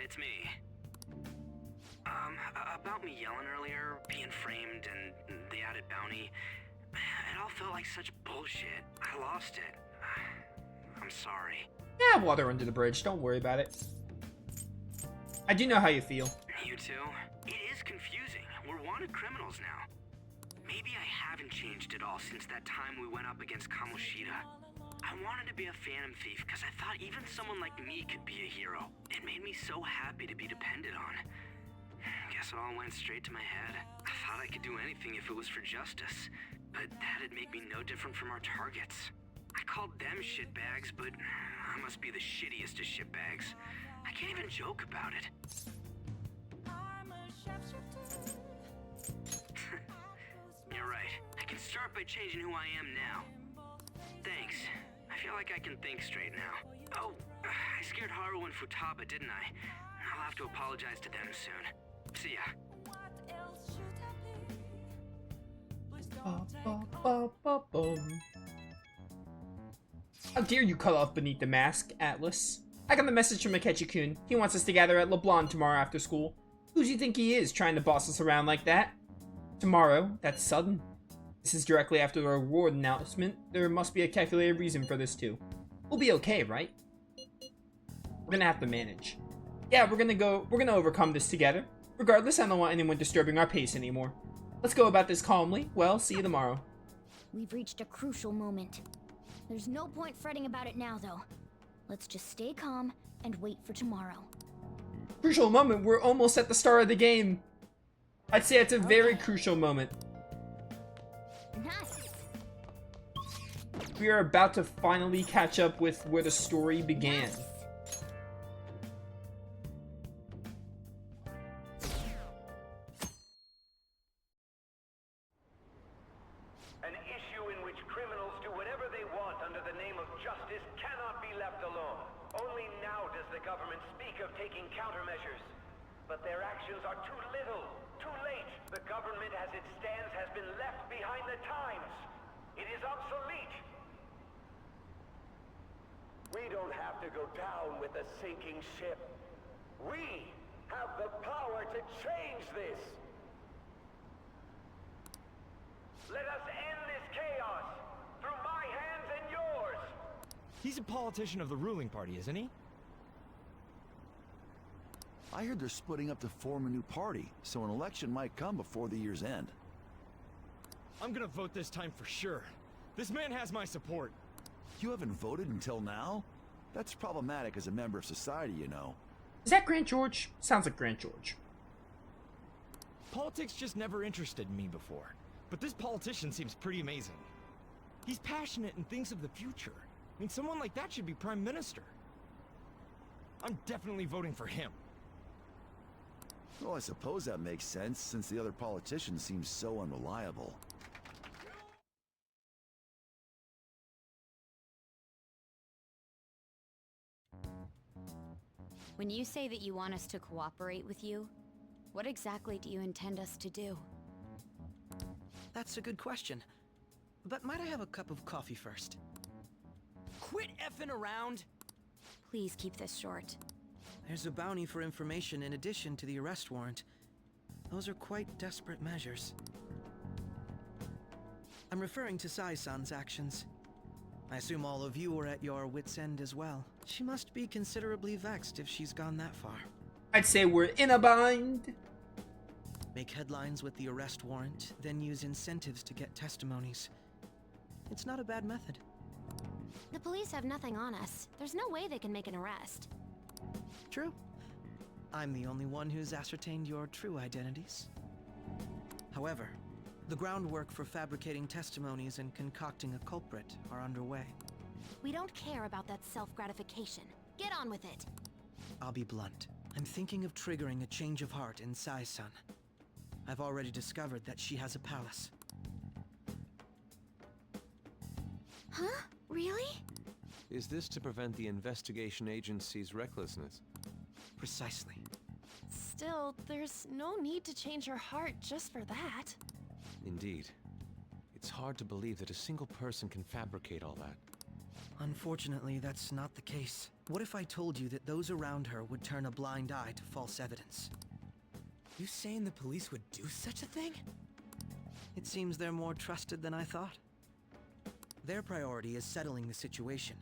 it's me. About me yelling earlier, being framed, and the added bounty, it all felt like such bullshit. I lost it. I'm sorry. Yeah, water under the bridge. Don't worry about it. I do know how you feel. You too? It is confusing. We're wanted criminals now. Maybe I haven't changed at all since that time we went up against Kamoshida. I wanted to be a phantom thief because I thought even someone like me could be a hero. It made me so happy to be depended on. Guess it all went straight to my head. I thought I could do anything if it was for justice, but that'd make me no different from our targets. I called them shitbags, but I must be the shittiest of shitbags. I can't even joke about it. You're right. I can start by changing who I am now. Thanks. I feel like I can think straight now. Oh, I scared Haru and Futaba, didn't I? I'll have to apologize to them soon. See ya. How dare you cut off beneath the mask, Atlas? I got the message from Akechi-kun. He wants us to gather at LeBlanc tomorrow after school. Who do you think he is, trying to boss us around like that? Tomorrow? That's sudden. This is directly after the reward announcement. There must be a calculated reason for this too. We'll be okay, right? We're gonna have to manage. Yeah, we're gonna overcome this together. Regardless, I don't want anyone disturbing our pace anymore. Let's go about this calmly. Well, see you tomorrow. We've reached a crucial moment. There's no point fretting about it now, though. Let's just stay calm and wait for tomorrow. Crucial moment. We're almost at the start of the game. I'd say it's a very crucial moment. Nice. We are about to finally catch up with where the story began. Nice. An issue in which criminals do whatever they want under the name of justice cannot be left alone. Only now does the government speak of taking countermeasures. But their actions are too little, too late. The government as it stands has been left behind the times. It is obsolete. We don't have to go down with a sinking ship. We have the power to change this. Let us end this chaos through my hands and yours. He's a politician of the ruling party, isn't he? I heard they're splitting up to form a new party, so an election might come before the year's end. I'm gonna vote this time for sure. This man has my support. You haven't voted until now? That's problematic as a member of society, you know. Is that Grant George? Sounds like Grant George. Politics just never interested me before. But this politician seems pretty amazing. He's passionate and thinks of the future. I mean, someone like that should be prime minister. I'm definitely voting for him. Well, I suppose that makes sense, since the other politician seems so unreliable. When you say that you want us to cooperate with you, what exactly do you intend us to do? That's a good question. But might I have a cup of coffee first? Quit effing around! Please keep this short. There's a bounty for information in addition to the arrest warrant. Those are quite desperate measures. I'm referring to Sai-san's actions. I assume all of you were at your wit's end as well. She must be considerably vexed if she's gone that far. I'd say we're in a bind. Make headlines with the arrest warrant, then use incentives to get testimonies. It's not a bad method. The police have nothing on us. There's no way they can make an arrest. True. I'm the only one who's ascertained your true identities. However, the groundwork for fabricating testimonies and concocting a culprit are underway. We don't care about that self-gratification. Get on with it. I'll be blunt. I'm thinking of triggering a change of heart in Sai-san. I've already discovered that she has a palace. Huh? Really? Is this to prevent the investigation agency's recklessness? Precisely. Still, there's no need to change her heart just for that. Indeed. It's hard to believe that a single person can fabricate all that. Unfortunately, that's not the case. What if I told you that those around her would turn a blind eye to false evidence? You saying the police would do such a thing? It seems they're more trusted than I thought. Their priority is settling the situation.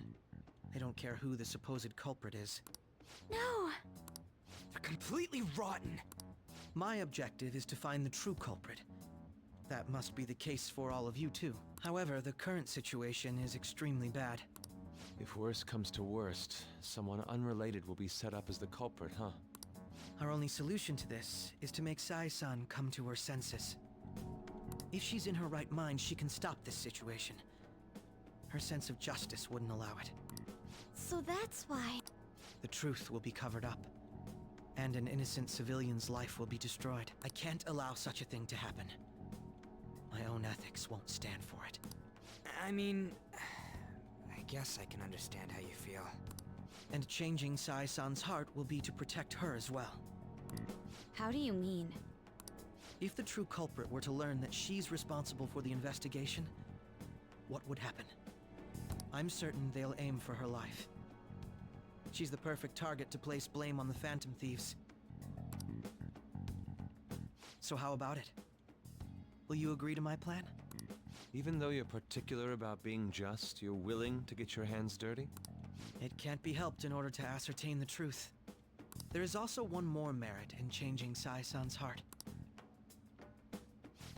They don't care who the supposed culprit is. No! They're completely rotten. My objective is to find the true culprit. That must be the case for all of you too. However, the current situation is extremely bad. If worst comes to worst, someone unrelated will be set up as the culprit, huh? Our only solution to this is to make Sai-san come to her senses. If she's in her right mind, she can stop this situation. Her sense of justice wouldn't allow it. So that's why. The truth will be covered up, and an innocent civilian's life will be destroyed. I can't allow such a thing to happen. My own ethics won't stand for it. I mean, I guess I can understand how you feel. And changing Sai-san's heart will be to protect her as well. How do you mean? If the true culprit were to learn that she's responsible for the investigation, what would happen? I'm certain they'll aim for her life. She's the perfect target to place blame on the Phantom Thieves. So how about it? Will you agree to my plan? Even though you're particular about being just, you're willing to get your hands dirty? It can't be helped in order to ascertain the truth. There is also one more merit in changing Sai-san's heart.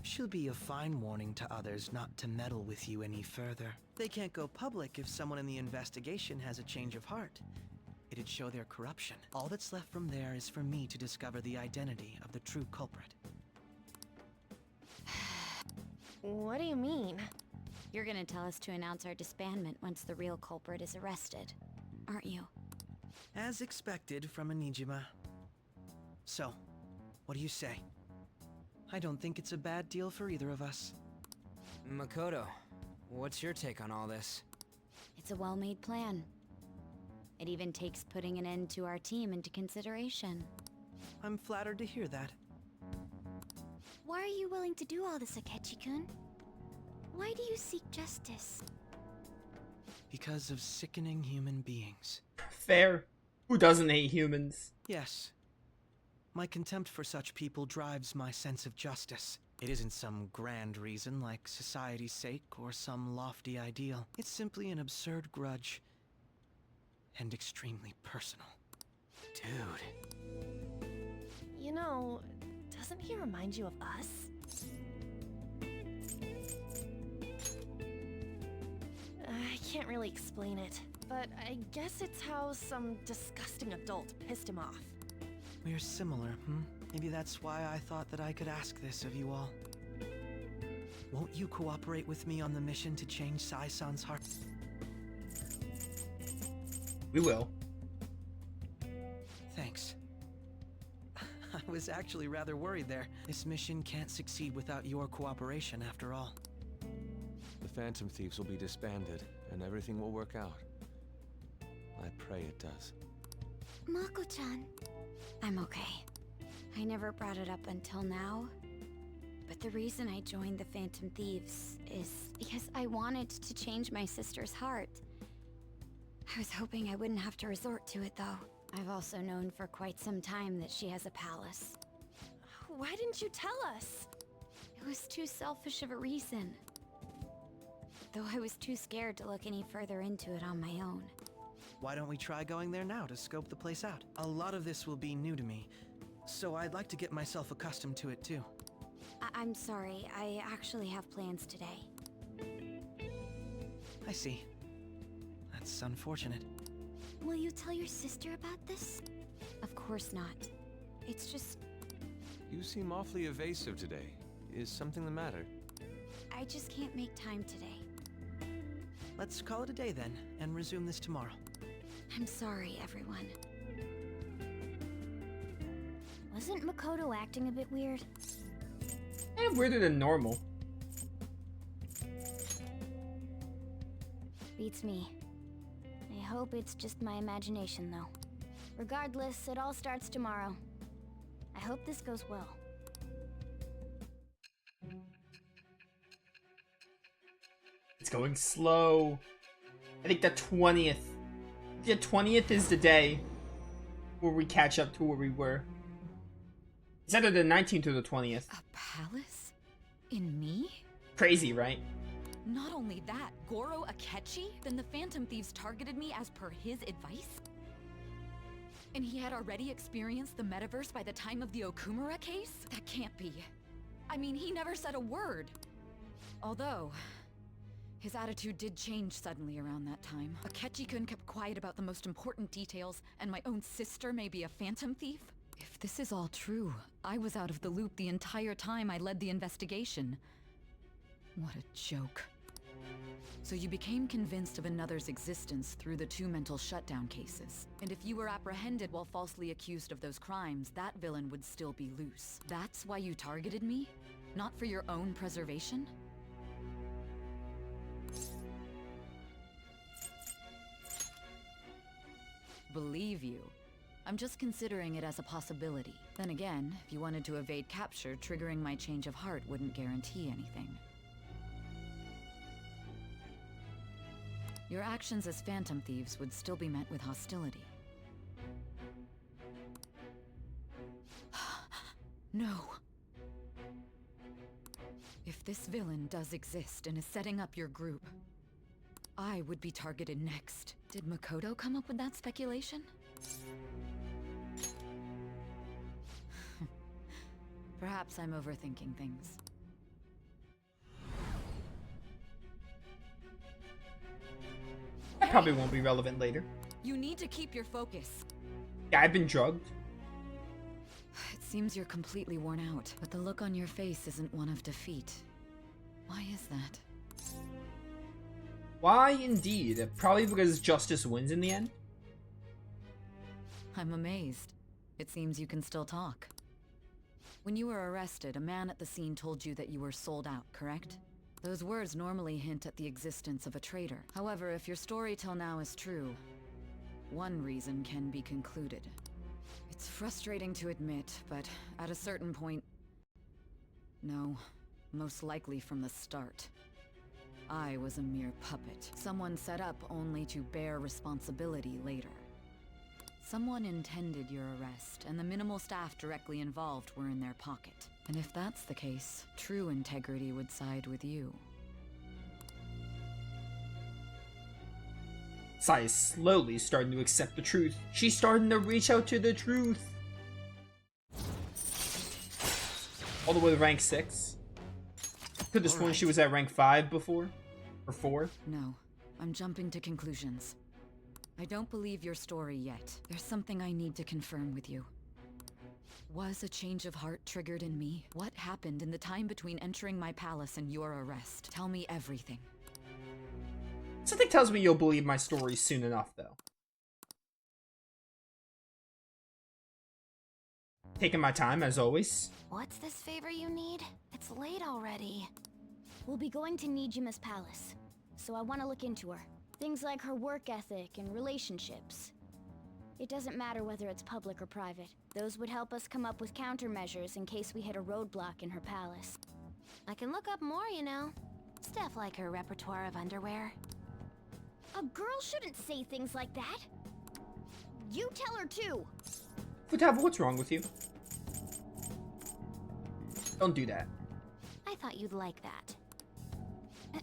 She'll be a fine warning to others not to meddle with you any further. They can't go public if someone in the investigation has a change of heart. It'd show their corruption. All that's left from there is for me to discover the identity of the true culprit. What do you mean? You're gonna tell us to announce our disbandment once the real culprit is arrested, aren't you? As expected from a Nijima. So, what do you say? I don't think it's a bad deal for either of us. Makoto, what's your take on all this? It's a well-made plan. It even takes putting an end to our team into consideration. I'm flattered to hear that. Why are you willing to do all this, Akechi-kun? Why do you seek justice? Because of sickening human beings. Fair. Who doesn't hate humans? Yes. My contempt for such people drives my sense of justice. It isn't some grand reason like society's sake or some lofty ideal. It's simply an absurd grudge. And extremely personal. Dude. You know, doesn't he remind you of us? I can't really explain it, but I guess it's how some disgusting adult pissed him off. We're similar, Maybe that's why I thought that I could ask this of you all. Won't you cooperate with me on the mission to change Sai-san's heart? We will. Thanks. I was actually rather worried there. This mission can't succeed without your cooperation, after all. The Phantom Thieves will be disbanded, and everything will work out. I pray it does. Mako-chan. I'm okay. I never brought it up until now, but the reason I joined the Phantom Thieves is because I wanted to change my sister's heart. I was hoping I wouldn't have to resort to it, though. I've also known for quite some time that she has a palace. Why didn't you tell us? It was too selfish of a reason. Though I was too scared to look any further into it on my own. Why don't we try going there now to scope the place out? A lot of this will be new to me, so I'd like to get myself accustomed to it too. I'm sorry, I actually have plans today. I see. That's unfortunate. Will you tell your sister about this? Of course not. It's just... You seem awfully evasive today. Is something the matter? I just can't make time today. Let's call it a day then, and resume this tomorrow. I'm sorry, everyone. Wasn't Makoto acting a bit weird? And weirder than normal. Beats me. I hope it's just my imagination, though. Regardless, it all starts tomorrow. I hope this goes well. It's going slow. I think the 20th. The 20th is the day where we catch up to where we were. It's either the 19th or the 20th. A palace? In me? Crazy, right? Not only that, Goro Akechi? Then the Phantom Thieves targeted me as per his advice? And he had already experienced the metaverse by the time of the Okumura case? That can't be. I mean, he never said a word. Although, his attitude did change suddenly around that time. Akechi-kun kept quiet about the most important details, and my own sister may be a Phantom Thief? If this is all true, I was out of the loop the entire time I led the investigation. What a joke. So you became convinced of another's existence through the 2 mental shutdown cases. And if you were apprehended while falsely accused of those crimes, that villain would still be loose. That's why you targeted me? Not for your own preservation? Believe you. I'm just considering it as a possibility. Then again, if you wanted to evade capture, triggering my change of heart wouldn't guarantee anything. Your actions as Phantom Thieves would still be met with hostility. No. If this villain does exist and is setting up your group, I would be targeted next. Did Makoto come up with that speculation? Perhaps I'm overthinking things. That probably won't be relevant later. You need to keep your focus. Yeah, I've been drugged. It seems you're completely worn out, but the look on your face isn't one of defeat. Why is that? Why indeed? Probably because justice wins in the end. I'm amazed. It seems you can still talk. When you were arrested, a man at the scene told you that you were sold out, correct? Those words normally hint at the existence of a traitor. However, if your story till now is true, one reason can be concluded. It's frustrating to admit, but at a certain point... No, most likely from the start. I was a mere puppet. Someone set up only to bear responsibility later. Someone intended your arrest, and the minimal staff directly involved were in their pocket. And if that's the case, true integrity would side with you. Sai is slowly starting to accept the truth. She's starting to reach out to the truth. All the way to rank 6. Could have sworn she was at rank 5 before. Or 4. No, I'm jumping to conclusions. I don't believe your story yet. There's something I need to confirm with you. Was a change of heart triggered in me? What happened in the time between entering my palace and your arrest? Tell me everything. Something tells me you'll believe my story soon enough, though. Taking my time, as always. What's this favor you need? It's late already. We'll be going to Nijima's palace, so I want to look into her. Things like her work ethic and relationships. It doesn't matter whether it's public or private. Those would help us come up with countermeasures in case we hit a roadblock in her palace. I can look up more, you know. Stuff like her repertoire of underwear. A girl shouldn't say things like that. You tell her too. Futaba, what's wrong with you? Don't do that. I thought you'd like that.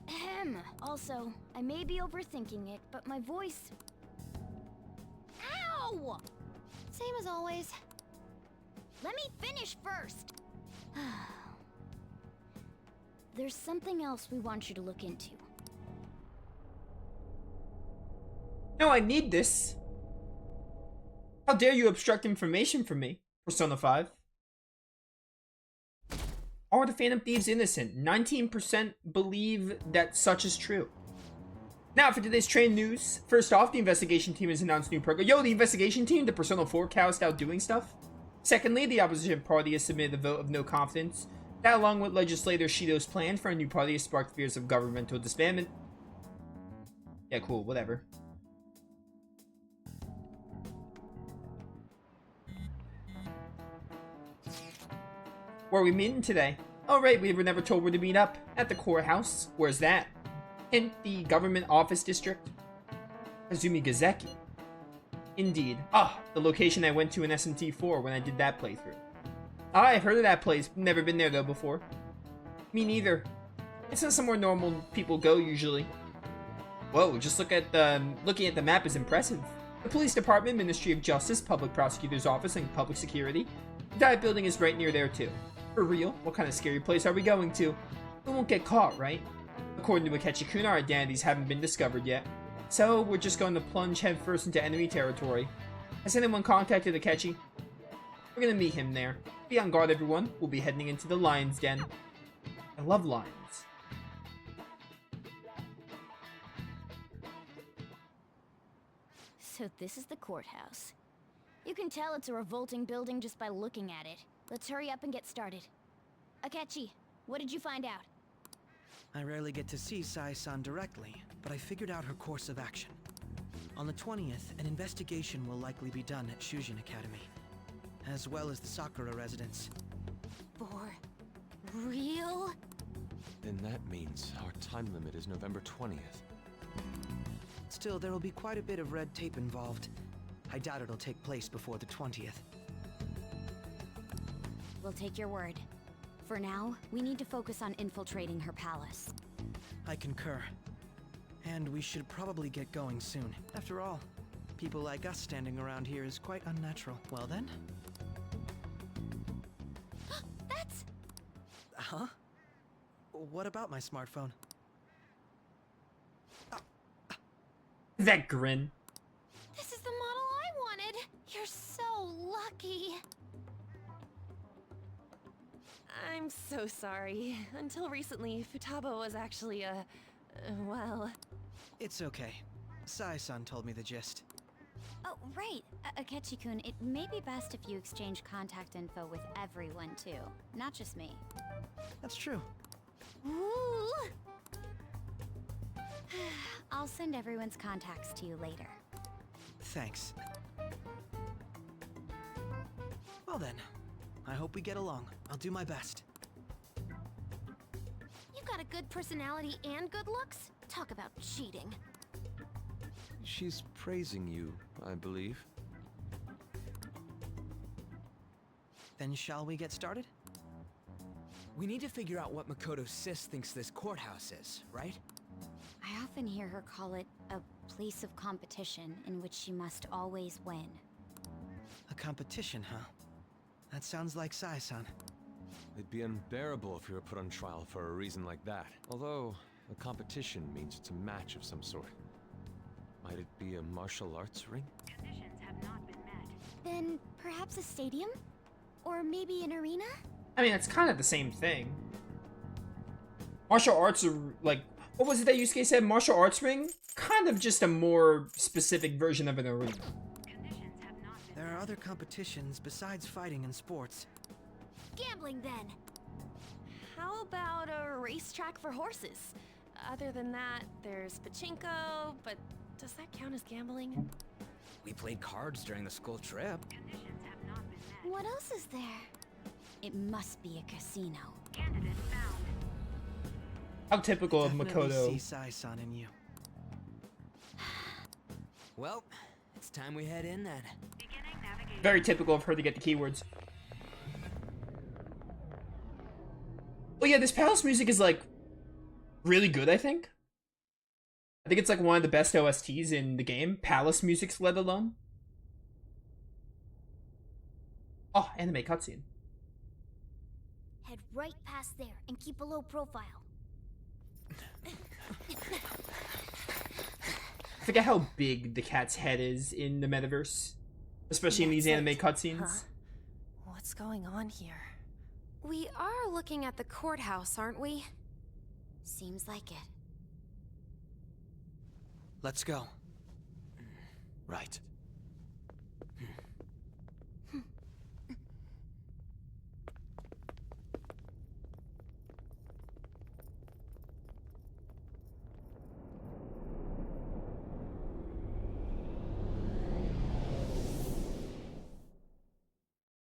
Ahem. Also, I may be overthinking it, but my voice... Ow! Same as always. Let me finish first. There's something else we want you to look into. No, I need this. How dare you obstruct information from me, Persona 5? Are the Phantom Thieves innocent? 19% believe that such is true. Now for today's train news. First off, the investigation team has announced new program. Yo, the investigation team, the Persona 4 cast out doing stuff. Secondly, the opposition party has submitted a vote of no confidence. That, along with legislator Shido's plan for a new party, has sparked fears of governmental disbandment. Yeah, cool, whatever. Where are we meeting today? Oh right, we were never told where to meet up. At the courthouse. Where's that? Hint, the government office district. Azumi Gazeki. Indeed. Ah, the location I went to in SMT4 when I did that playthrough. Ah, I've heard of that place. Never been there though before. Me neither. It's not somewhere normal people go usually. Whoa, just looking at the map is impressive. The police department, Ministry of Justice, Public Prosecutor's Office, and Public Security. The dive building is right near there too. For real? What kind of scary place are we going to? We won't get caught, right? According to Akechi-kun, our identities haven't been discovered yet. So, we're just going to plunge headfirst into enemy territory. Has anyone contacted Akechi? We're gonna meet him there. Be on guard, everyone. We'll be heading into the lion's den. I love lions. So this is the courthouse. You can tell it's a revolting building just by looking at it. Let's hurry up and get started. Akechi, what did you find out? I rarely get to see Sai-san directly, but I figured out her course of action. On the 20th, an investigation will likely be done at Shujin Academy, as well as the Sakura residence. For real? Then that means our time limit is November 20th. Still, there will be quite a bit of red tape involved. I doubt it'll take place before the 20th. We'll take your word. For now, we need to focus on infiltrating her palace. I concur. And we should probably get going soon. After all, people like us standing around here is quite unnatural. Well then? That's... Huh? What about my smartphone? That grin. This is the model I wanted! You're so lucky! I'm so sorry. Until recently, Futaba was actually a... well... It's okay. Sai-san told me the gist. Oh, right. Akechi-kun, it may be best if you exchange contact info with everyone, too. Not just me. That's true. Ooh! I'll send everyone's contacts to you later. Thanks. Well then, I hope we get along. I'll do my best. You've got a good personality and good looks? Talk about cheating. She's praising you, I believe. Then shall we get started? We need to figure out what Makoto Sis thinks this courthouse is, right? I often hear her call it a place of competition in which she must always win. A competition, huh? That sounds like Sai-san. It'd be unbearable if you were put on trial for a reason like that. Although, a competition means it's a match of some sort. Might it be a martial arts ring? Conditions have not been met. Then perhaps a stadium? Or maybe an arena? I mean, it's kind of the same thing. Martial arts are like... What was it that Yusuke said? Martial arts ring? Kind of just a more specific version of an arena. There are other competitions besides fighting and sports. Gambling, then. How about a racetrack for horses? Other than that, there's pachinko, but does that count as gambling? We played cards during the school trip. What else is there? It must be a casino. How typical of Definitely Makoto. see Sai-san in you. Well, it's time we head in then. Very typical of her to get the keywords. Oh yeah, this palace music is like really good, I think. I think it's like one of the best OSTs in the game. Palace musics, let alone. Oh, anime cutscene. Head right past there and keep a low profile. I forget how big the cat's head is in the metaverse. Especially in these anime cutscenes. Huh? What's going on here? We are looking at the courthouse, aren't we? Seems like it. Let's go. Right.